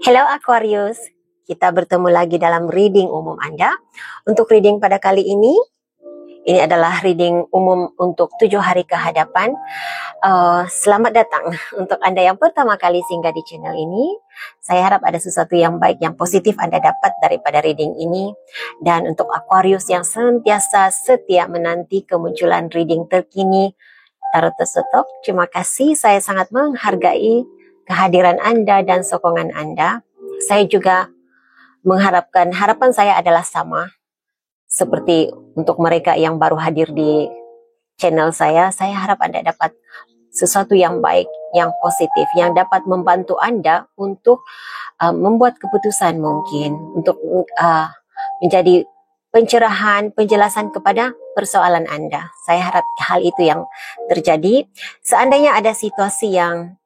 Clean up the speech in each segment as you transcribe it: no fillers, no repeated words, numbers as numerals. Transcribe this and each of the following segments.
Hello Aquarius, kita bertemu lagi dalam reading umum Anda. Untuk reading pada kali ini adalah reading umum untuk 7 hari ke hadapan. Selamat datang untuk Anda yang pertama kali singgah di channel ini. Saya harap ada sesuatu yang baik, yang positif Anda dapat daripada reading ini. Dan untuk Aquarius yang sentiasa setia menanti kemunculan reading terkini Tarot The Stock, terima kasih. Saya sangat menghargai kehadiran Anda dan sokongan Anda. Saya juga mengharapkan, harapan saya adalah sama seperti untuk mereka yang baru hadir di channel saya harap Anda dapat sesuatu yang baik, yang positif, yang dapat membantu Anda untuk membuat keputusan mungkin, untuk menjadi pencerahan, penjelasan kepada persoalan Anda. Saya harap hal itu yang terjadi. Seandainya ada situasi yang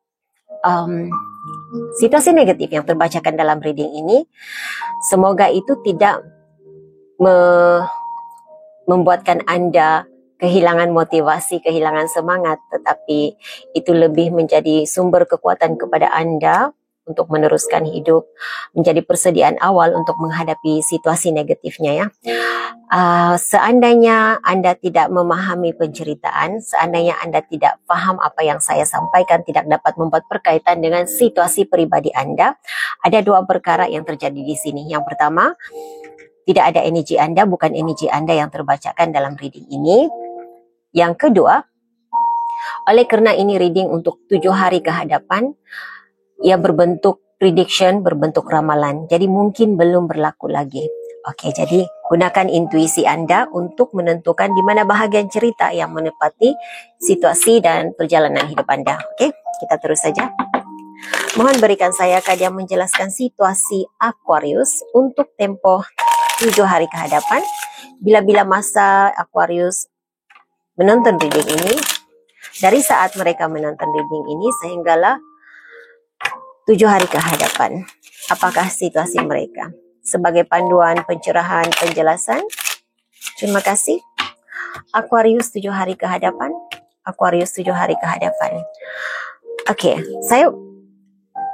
situasi negatif yang terbacakan dalam reading ini, semoga itu tidak membuatkan Anda kehilangan motivasi, kehilangan semangat, tetapi itu lebih menjadi sumber kekuatan kepada Anda untuk meneruskan hidup, menjadi persediaan awal untuk menghadapi situasi negatifnya ya. Seandainya Anda tidak memahami penceritaan, seandainya Anda tidak paham apa yang saya sampaikan, tidak dapat membuat berkaitan dengan situasi pribadi Anda, ada dua perkara yang terjadi di sini. Yang pertama, tidak ada energi Anda, bukan energi Anda yang terbacakan dalam reading ini. Yang kedua, oleh karena ini reading untuk 7 hari ke hadapan, ia berbentuk prediction, berbentuk ramalan. Jadi mungkin belum berlaku lagi. Oke, jadi gunakan intuisi Anda untuk menentukan di mana bahagian cerita yang menepati situasi dan perjalanan hidup Anda. Oke, kita terus saja. Mohon berikan saya kajian menjelaskan situasi Aquarius untuk tempo 7 hari ke hadapan. Bila-bila masa Aquarius menonton reading ini, dari saat mereka menonton reading ini sehinggalah 7 hari ke hadapan, apakah situasi mereka? Sebagai panduan, pencerahan, penjelasan, terima kasih. Aquarius 7 hari ke hadapan. Aquarius 7 hari ke hadapan. Oke,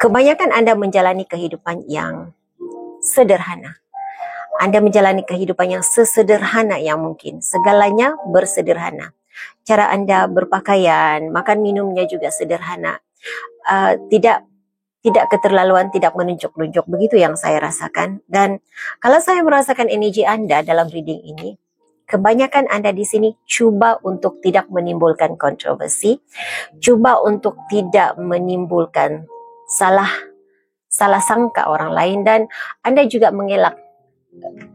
kebanyakan Anda menjalani kehidupan yang sederhana. Anda menjalani kehidupan yang sesederhana yang mungkin. Segalanya bersederhana. Cara Anda berpakaian, makan minumnya juga sederhana. Tidak keterlaluan, tidak menunjuk-nunjuk. Begitu yang saya rasakan. Dan kalau saya merasakan energi Anda dalam reading ini, kebanyakan Anda di sini coba untuk tidak menimbulkan kontroversi, coba untuk tidak menimbulkan salah sangka orang lain, dan Anda juga mengelak.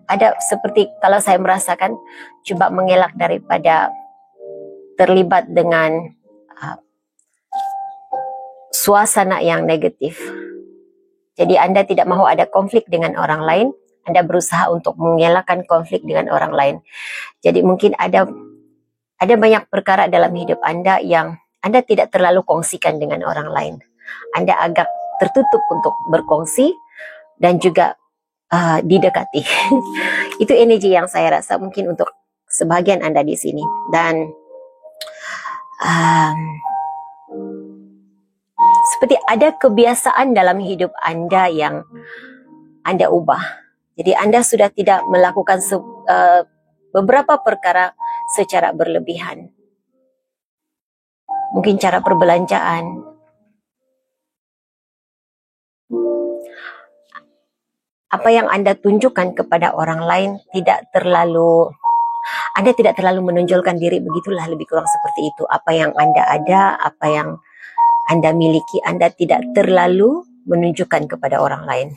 Ada seperti kalau saya merasakan coba mengelak daripada terlibat dengan suasana yang negatif. Jadi Anda tidak mahu ada konflik dengan orang lain, Anda berusaha untuk mengelakkan konflik dengan orang lain. Jadi mungkin ada banyak perkara dalam hidup Anda yang Anda tidak terlalu kongsikan dengan orang lain. Anda agak tertutup untuk berkongsi dan juga didekati. Itu energi yang saya rasa mungkin untuk sebagian Anda di sini. Dan seperti ada kebiasaan dalam hidup Anda yang Anda ubah. Jadi Anda sudah tidak melakukan beberapa perkara secara berlebihan. Mungkin cara perbelanjaan. Apa yang Anda tunjukkan kepada orang lain Anda tidak terlalu menonjolkan diri, begitulah lebih kurang seperti itu. Apa yang Anda ada, apa yang Anda miliki, Anda tidak terlalu menunjukkan kepada orang lain.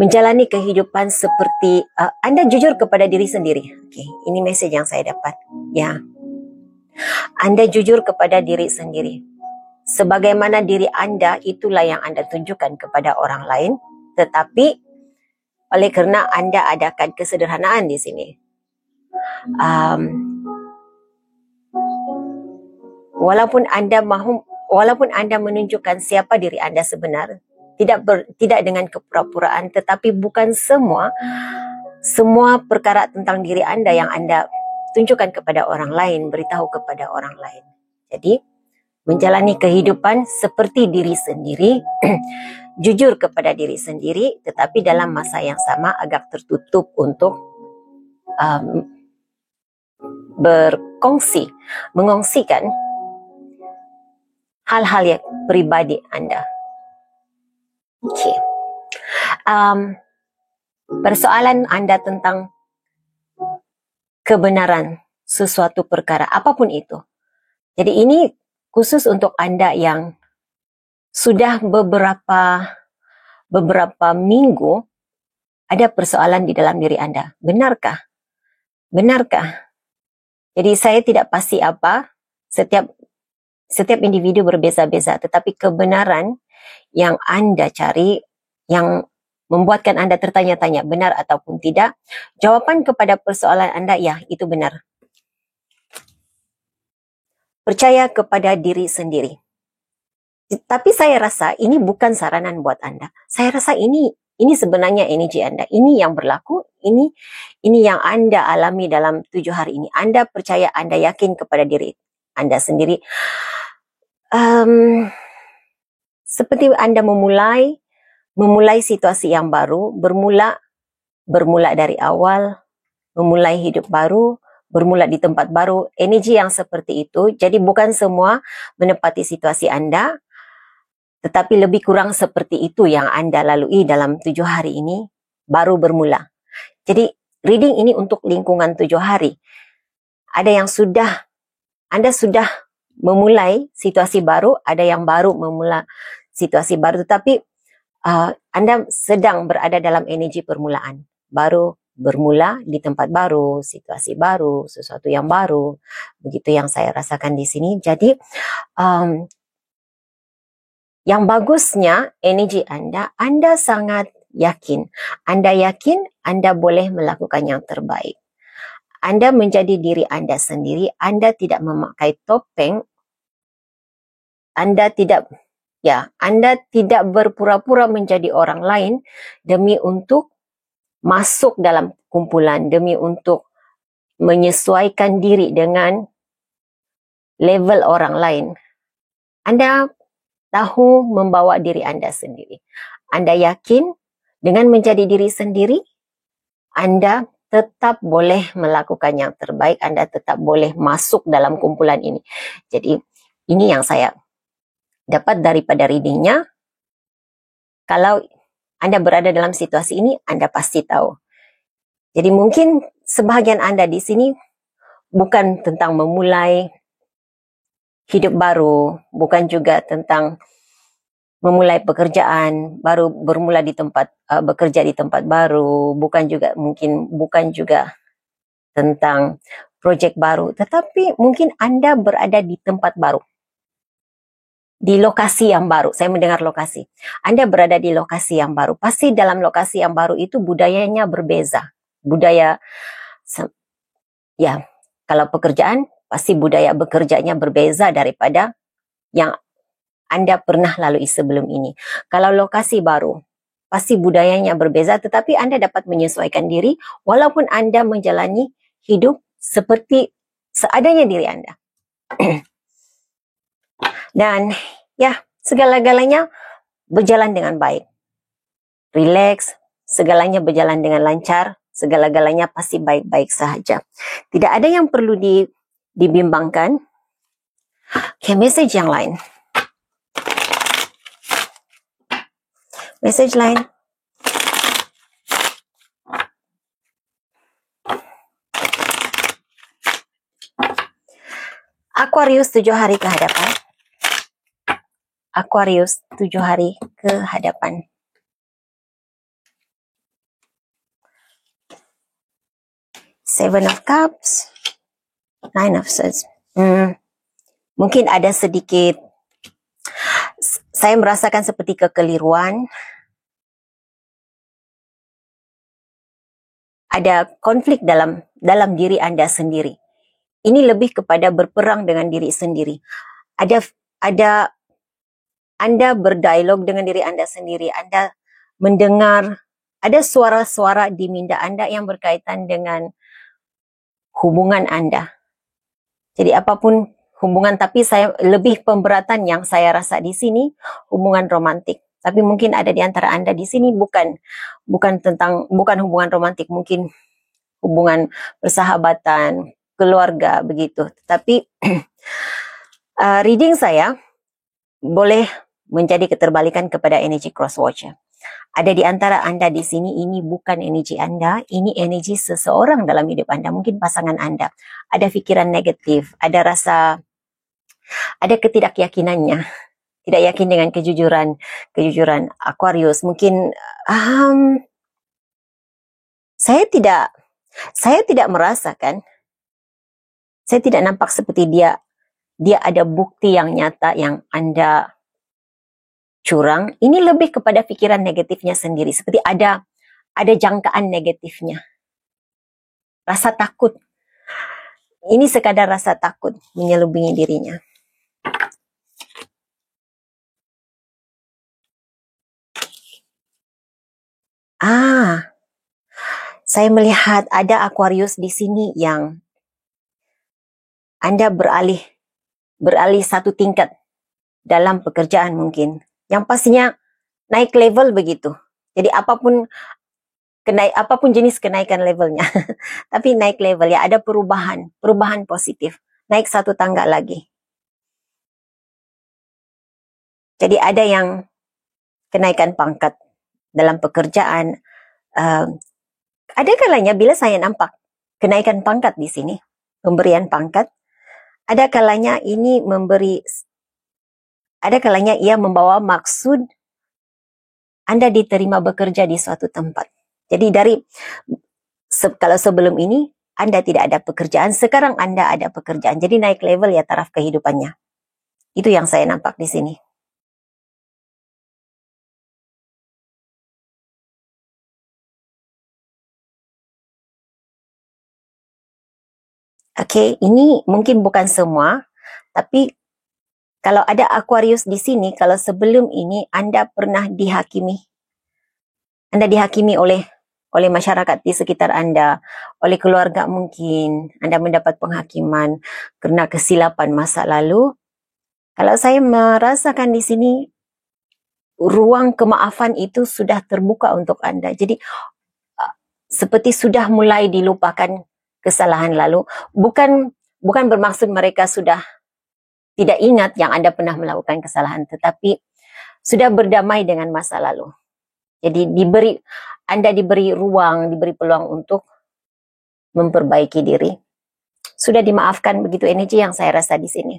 Menjalani kehidupan seperti Anda jujur kepada diri sendiri. Oke, ini message yang saya dapat. Ya, Anda jujur kepada diri sendiri. Sebagaimana diri Anda, itulah yang Anda tunjukkan kepada orang lain. Tetapi oleh karena Anda adakan kesederhanaan di sini, walaupun Anda menunjukkan siapa diri Anda sebenar, tidak dengan kepura-puraan, tetapi bukan semua perkara tentang diri Anda yang Anda tunjukkan kepada orang lain, beritahu kepada orang lain. Jadi menjalani kehidupan seperti diri sendiri, jujur kepada diri sendiri, tetapi dalam masa yang sama agak tertutup untuk mengongsikan hal-hal yang pribadi Anda. Okay. Persoalan Anda tentang kebenaran sesuatu perkara, apapun itu. Jadi ini khusus untuk Anda yang sudah beberapa minggu ada persoalan di dalam diri Anda. Benarkah? Benarkah? Jadi saya tidak pasti apa, setiap individu berbeza-beza, tetapi kebenaran yang Anda cari, yang membuatkan Anda tertanya-tanya benar ataupun tidak, jawaban kepada persoalan Anda, ya, itu benar. Percaya kepada diri sendiri. Tapi saya rasa ini bukan saranan buat Anda. Saya rasa ini sebenarnya energi Anda. Ini yang berlaku, ini yang Anda alami dalam 7 hari ini. Anda percaya, Anda yakin kepada diri Anda sendiri. Seperti Anda memulai situasi yang baru, bermula dari awal, memulai hidup baru, bermula di tempat baru, energi yang seperti itu. Jadi bukan semua menepati situasi Anda, tetapi lebih kurang seperti itu yang Anda lalui dalam 7 hari ini, baru bermula. Jadi reading ini untuk lingkungan 7 hari. Ada yang Anda sudah memulai situasi baru, ada yang baru memulai situasi baru, tetapi Anda sedang berada dalam energi permulaan. Baru bermula di tempat baru, situasi baru, sesuatu yang baru. Begitu yang saya rasakan di sini. Jadi yang bagusnya energi Anda sangat yakin. Anda yakin Anda boleh melakukan yang terbaik. Anda menjadi diri Anda sendiri. Anda tidak memakai topeng. Anda tidak berpura-pura menjadi orang lain demi untuk masuk dalam kumpulan, demi untuk menyesuaikan diri dengan level orang lain. Anda tahu membawa diri Anda sendiri. Anda yakin dengan menjadi diri sendiri, Anda tetap boleh melakukan yang terbaik, Anda tetap boleh masuk dalam kumpulan ini. Jadi ini yang saya dapat daripada readingnya. Kalau Anda berada dalam situasi ini, Anda pasti tahu. Jadi mungkin sebahagian Anda di sini bukan tentang memulai hidup baru, bukan juga tentang memulai pekerjaan baru, bermula di tempat bekerja di tempat baru, bukan juga tentang proyek baru, tetapi mungkin Anda berada di tempat baru, di lokasi yang baru. Saya mendengar lokasi. Anda berada di lokasi yang baru. Pasti dalam lokasi yang baru itu budayanya berbeza. Kalau pekerjaan, pasti budaya bekerjanya berbeza daripada yang Anda pernah lalui sebelum ini. Kalau lokasi baru, pasti budayanya berbeza, tetapi Anda dapat menyesuaikan diri walaupun Anda menjalani hidup seperti seadanya diri Anda. Dan segala-galanya berjalan dengan baik. Relax, segalanya berjalan dengan lancar, segala-galanya pasti baik-baik sahaja. Tidak ada yang perlu dibimbangkan. Oke, message yang lain. Message lain. Aquarius 7 hari ke hadapan. Aquarius 7 hari ke hadapan. Seven of Cups, Nine of Swords. Mungkin ada sedikit, saya merasakan seperti kekeliruan. Ada konflik dalam diri Anda sendiri. Ini lebih kepada berperang dengan diri sendiri. Anda berdialog dengan diri Anda sendiri. Anda mendengar, ada suara-suara di minda Anda yang berkaitan dengan hubungan Anda. Jadi apapun hubungan, tapi saya lebih pemberatan yang saya rasa di sini hubungan romantik. Tapi mungkin ada di antara Anda di sini bukan hubungan romantik, mungkin hubungan persahabatan, keluarga begitu. Tapi reading saya boleh menjadi keterbalikan kepada energi cross watcher. Ada di antara Anda di sini, ini bukan energi Anda, ini energi seseorang dalam hidup Anda, mungkin pasangan Anda. Ada pikiran negatif, ada ketidakyakinannya, tidak yakin dengan kejujuran Aquarius. Mungkin saya tidak merasakan, saya tidak nampak seperti dia ada bukti yang nyata yang Anda curang. Ini lebih kepada pikiran negatifnya sendiri, seperti ada jangkaan negatifnya. Rasa takut. Ini sekadar rasa takut menyelubungi dirinya. Saya melihat ada Aquarius di sini yang Anda beralih satu tingkat dalam pekerjaan mungkin. Yang pastinya naik level begitu. Jadi apapun jenis kenaikan levelnya. Tapi naik level ya, ada perubahan positif. Naik satu tangga lagi. Jadi ada yang kenaikan pangkat dalam pekerjaan. Ada kalanya bila saya nampak kenaikan pangkat di sini, pemberian pangkat, ada kalanya ia membawa maksud Anda diterima bekerja di suatu tempat. Jadi kalau sebelum ini Anda tidak ada pekerjaan, sekarang Anda ada pekerjaan. Jadi naik level ya taraf kehidupannya. Itu yang saya nampak di sini. Oke, ini mungkin bukan semua, tapi kalau ada Aquarius di sini, kalau sebelum ini Anda pernah dihakimi. Anda dihakimi oleh masyarakat di sekitar Anda, oleh keluarga mungkin. Anda mendapat penghakiman karena kesilapan masa lalu. Kalau saya merasakan di sini, ruang kemaafan itu sudah terbuka untuk Anda. Jadi, seperti sudah mulai dilupakan kesalahan lalu. Bukan bermaksud mereka sudah tidak ingat yang Anda pernah melakukan kesalahan, tetapi sudah berdamai dengan masa lalu. Jadi Anda diberi ruang, diberi peluang untuk memperbaiki diri. Sudah dimaafkan, begitu energi yang saya rasa di sini.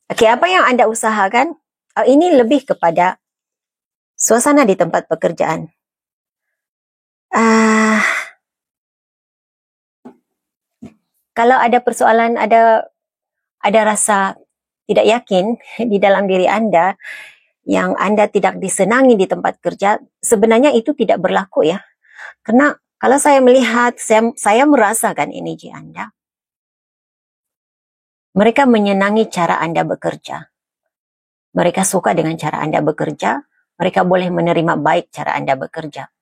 Oke, apa yang Anda usahakan? Ini lebih kepada suasana di tempat pekerjaan. Kalau ada persoalan, ada rasa tidak yakin di dalam diri Anda, yang Anda tidak disenangi di tempat kerja, sebenarnya itu tidak berlaku ya. Karena kalau saya melihat, saya merasakan energi Anda. Mereka menyenangi cara Anda bekerja. Mereka suka dengan cara Anda bekerja. Mereka boleh menerima baik cara Anda bekerja.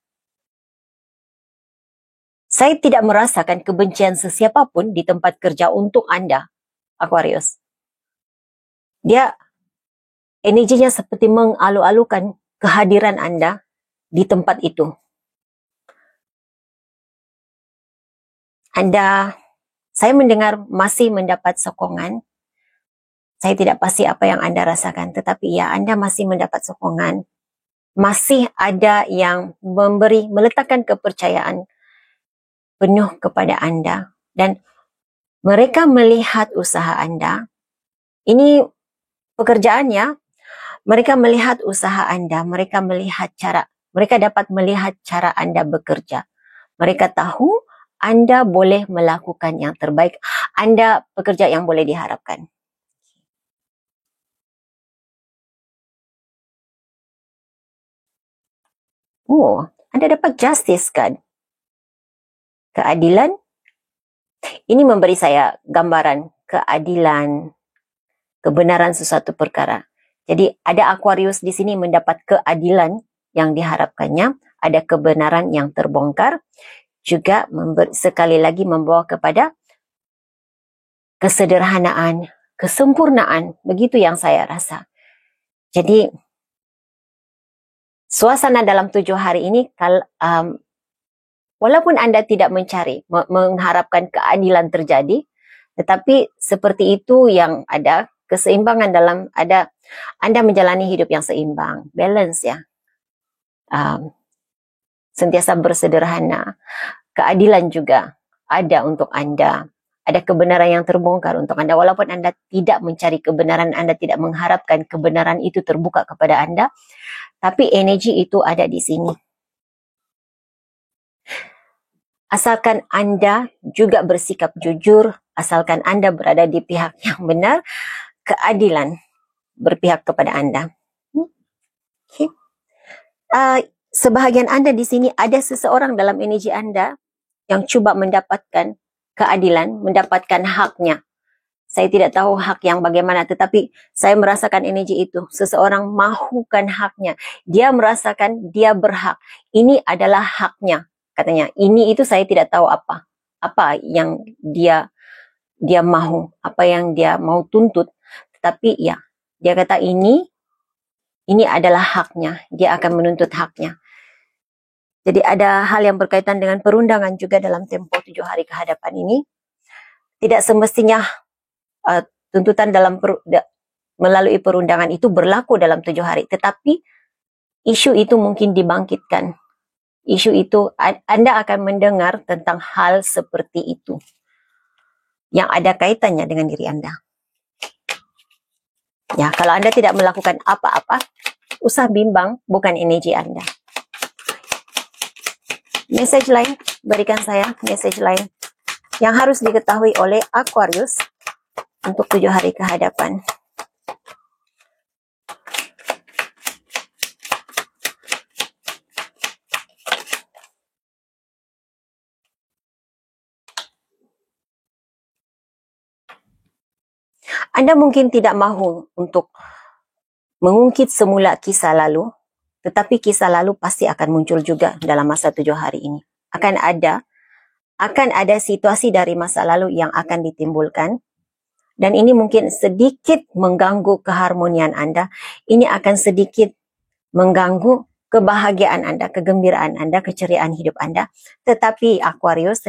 Saya tidak merasakan kebencian sesiapapun di tempat kerja untuk Anda, Aquarius. Dia energinya seperti mengalu-alukan kehadiran Anda di tempat itu. Saya mendengar masih mendapat sokongan. Saya tidak pasti apa yang Anda rasakan, tetapi ya, Anda masih mendapat sokongan. Masih ada yang meletakkan kepercayaan penuh kepada Anda. Dan mereka melihat usaha Anda. Ini pekerjaannya, mereka melihat usaha Anda, mereka dapat melihat cara Anda bekerja. Mereka tahu Anda boleh melakukan yang terbaik. Anda pekerja yang boleh diharapkan. Anda dapat justice card. Keadilan. Ini memberi saya gambaran keadilan, kebenaran sesuatu perkara. Jadi ada Aquarius di sini mendapat keadilan yang diharapkannya, ada kebenaran yang terbongkar. juga sekali lagi membawa kepada kesederhanaan, kesempurnaan. Begitu yang saya rasa. Jadi, suasana dalam 7 hari ini, walaupun Anda tidak mencari, mengharapkan keadilan terjadi, tetapi seperti itu yang ada, keseimbangan dalam Anda menjalani hidup yang seimbang, balance ya. Sentiasa bersederhana. Keadilan juga ada untuk Anda. Ada kebenaran yang terbongkar untuk Anda. Walaupun Anda tidak mencari kebenaran, Anda tidak mengharapkan kebenaran itu terbuka kepada Anda, tapi energi itu ada di sini. Asalkan Anda juga bersikap jujur, asalkan Anda berada di pihak yang benar, keadilan berpihak kepada Anda. Okay. Sebahagian Anda di sini ada seseorang dalam energi Anda yang coba mendapatkan keadilan, mendapatkan haknya. Saya tidak tahu hak yang bagaimana, tetapi saya merasakan energi itu. Seseorang mahukan haknya. Dia merasakan dia berhak. Ini adalah haknya, katanya. Ini itu saya tidak tahu apa. Apa yang dia mahu, apa yang dia mau tuntut. Tetapi ya, dia kata ini adalah haknya. Dia akan menuntut haknya. Jadi ada hal yang berkaitan dengan perundangan juga dalam tempo 7 hari ke hadapan ini. Tidak semestinya tuntutan melalui perundangan itu berlaku dalam 7 hari. Tetapi isu itu mungkin dibangkitkan. Isu itu Anda akan mendengar tentang hal seperti itu. Yang ada kaitannya dengan diri Anda. Ya, kalau Anda tidak melakukan apa-apa, usah bimbang, bukan energi Anda. Message lain, berikan saya message lain yang harus diketahui oleh Aquarius untuk 7 hari ke hadapan. Anda mungkin tidak mahu untuk mengungkit semula kisah lalu, tetapi kisah lalu pasti akan muncul juga dalam masa 7 hari ini. Akan ada situasi dari masa lalu yang akan ditimbulkan, dan ini mungkin sedikit mengganggu keharmonian Anda. Ini akan sedikit mengganggu kebahagiaan Anda, kegembiraan Anda, keceriaan hidup Anda. Tetapi Aquarius,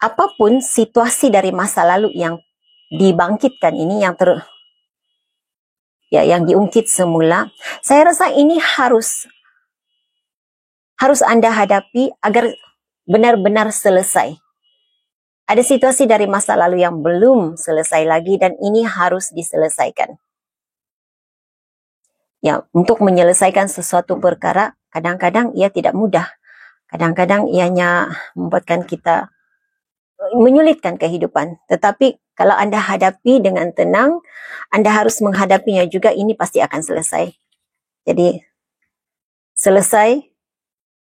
apapun situasi dari masa lalu yang dibangkitkan ini, yang diungkit semula, saya rasa ini harus Anda hadapi agar benar-benar selesai. Ada situasi dari masa lalu yang belum selesai lagi dan ini harus diselesaikan. Ya, untuk menyelesaikan sesuatu perkara, kadang-kadang ia tidak mudah. Kadang-kadang ianya membuatkan kita menyulitkan kehidupan. Tetapi kalau Anda hadapi dengan tenang, Anda harus menghadapinya juga, ini pasti akan selesai. Jadi, selesai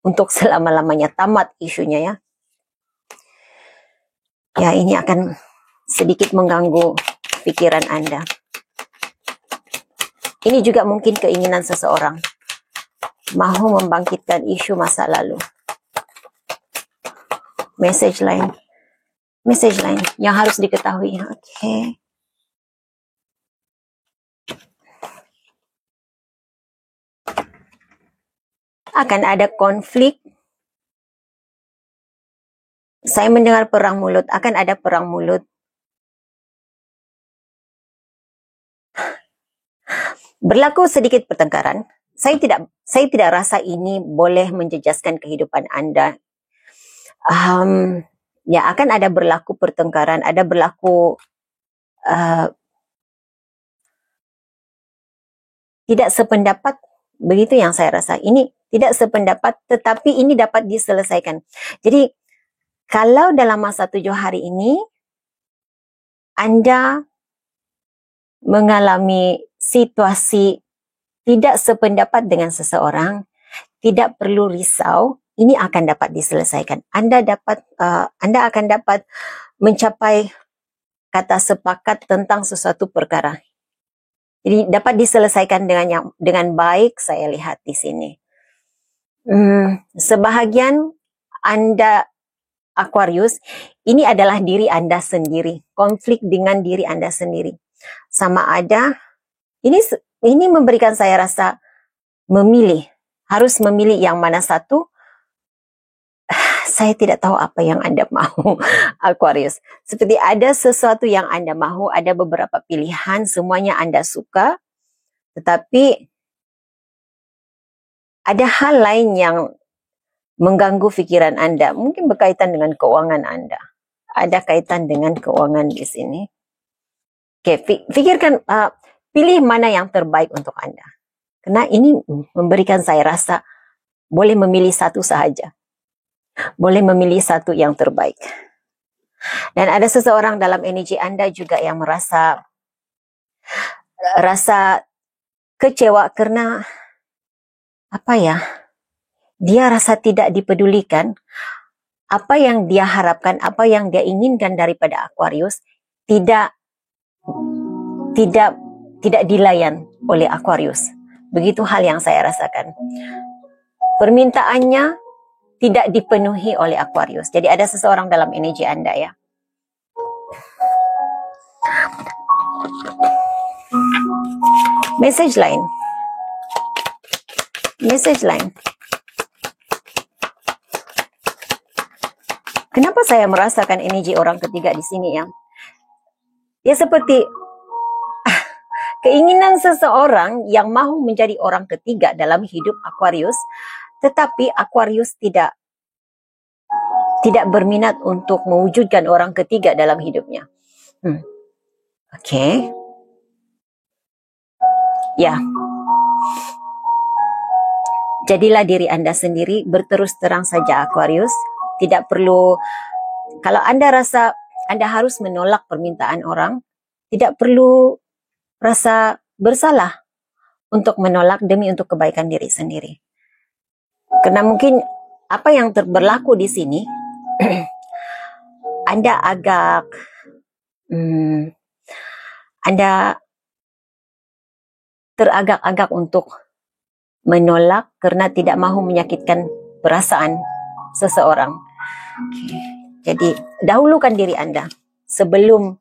untuk selama-lamanya, tamat isunya ya. Ya, ini akan sedikit mengganggu pikiran Anda. Ini juga mungkin keinginan seseorang, mahu membangkitkan isu masa lalu. Message lain yang harus diketahui. Oke. Akan ada konflik. Saya mendengar perang mulut, akan ada perang mulut. Berlaku sedikit pertengkaran. Saya tidak rasa ini boleh menjejaskan kehidupan Anda. Ya, akan ada berlaku pertengkaran, ada berlaku tidak sependapat, begitu yang saya rasa. Ini tidak sependapat, tetapi ini dapat diselesaikan. Jadi, kalau dalam masa 7 hari ini, Anda mengalami situasi tidak sependapat dengan seseorang, tidak perlu risau, ini akan dapat diselesaikan. Anda akan dapat mencapai kata sepakat tentang sesuatu perkara. Jadi dapat diselesaikan dengan baik, saya lihat di sini. Sebahagian Anda Aquarius, ini adalah diri Anda sendiri, konflik dengan diri Anda sendiri. Sama ada, ini memberikan saya rasa memilih, harus memilih yang mana satu. Saya tidak tahu apa yang Anda mau, Aquarius. Seperti ada sesuatu yang Anda mau, ada beberapa pilihan, semuanya Anda suka, tetapi ada hal lain yang mengganggu pikiran Anda, mungkin berkaitan dengan keuangan Anda. Ada kaitan dengan keuangan di sini. Oke, pikirkan, pilih mana yang terbaik untuk Anda. Karena ini memberikan saya rasa boleh memilih satu sahaja. Boleh memilih satu yang terbaik. Dan ada seseorang dalam energi Anda juga yang merasa kecewa karena apa ya? Dia rasa tidak dipedulikan. Apa yang dia harapkan, apa yang dia inginkan daripada Aquarius tidak dilayan oleh Aquarius. Begitu hal yang saya rasakan. Permintaannya tidak dipenuhi oleh Aquarius. Jadi ada seseorang dalam energi Anda ya. Message line. Message line. Kenapa saya merasakan energi orang ketiga di sini ya? Ya seperti keinginan seseorang yang mau menjadi orang ketiga dalam hidup Aquarius, tetapi Aquarius tidak berminat untuk mewujudkan orang ketiga dalam hidupnya. Oke. Ya. Jadilah diri Anda sendiri, berterus terang saja Aquarius. Tidak perlu, kalau Anda rasa Anda harus menolak permintaan orang, tidak perlu rasa bersalah untuk menolak demi untuk kebaikan diri sendiri. Karena mungkin apa yang berlaku di sini, Anda agak Anda teragak-agak untuk menolak karena tidak mahu menyakitkan perasaan seseorang. Jadi dahulukan diri Anda sebelum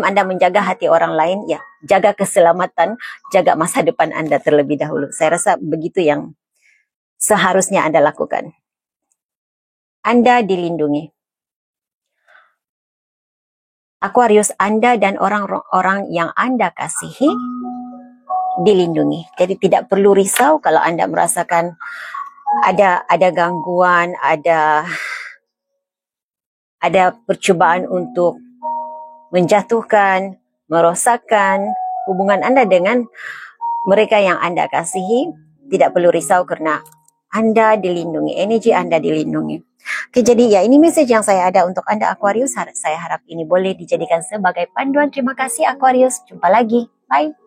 Anda menjaga hati orang lain, ya jaga keselamatan, jaga masa depan Anda terlebih dahulu. Saya rasa begitu yang seharusnya Anda lakukan. Anda dilindungi. Aquarius, Anda dan orang-orang yang Anda kasihi dilindungi. Jadi tidak perlu risau kalau Anda merasakan ada gangguan, ada percobaan untuk menjatuhkan, merosakkan hubungan Anda dengan mereka yang Anda kasihi. Tidak perlu risau karena Anda dilindungi, energi Anda dilindungi. Oke, jadi ya ini message yang saya ada untuk Anda Aquarius. Saya harap ini boleh dijadikan sebagai panduan. Terima kasih Aquarius. Jumpa lagi. Bye.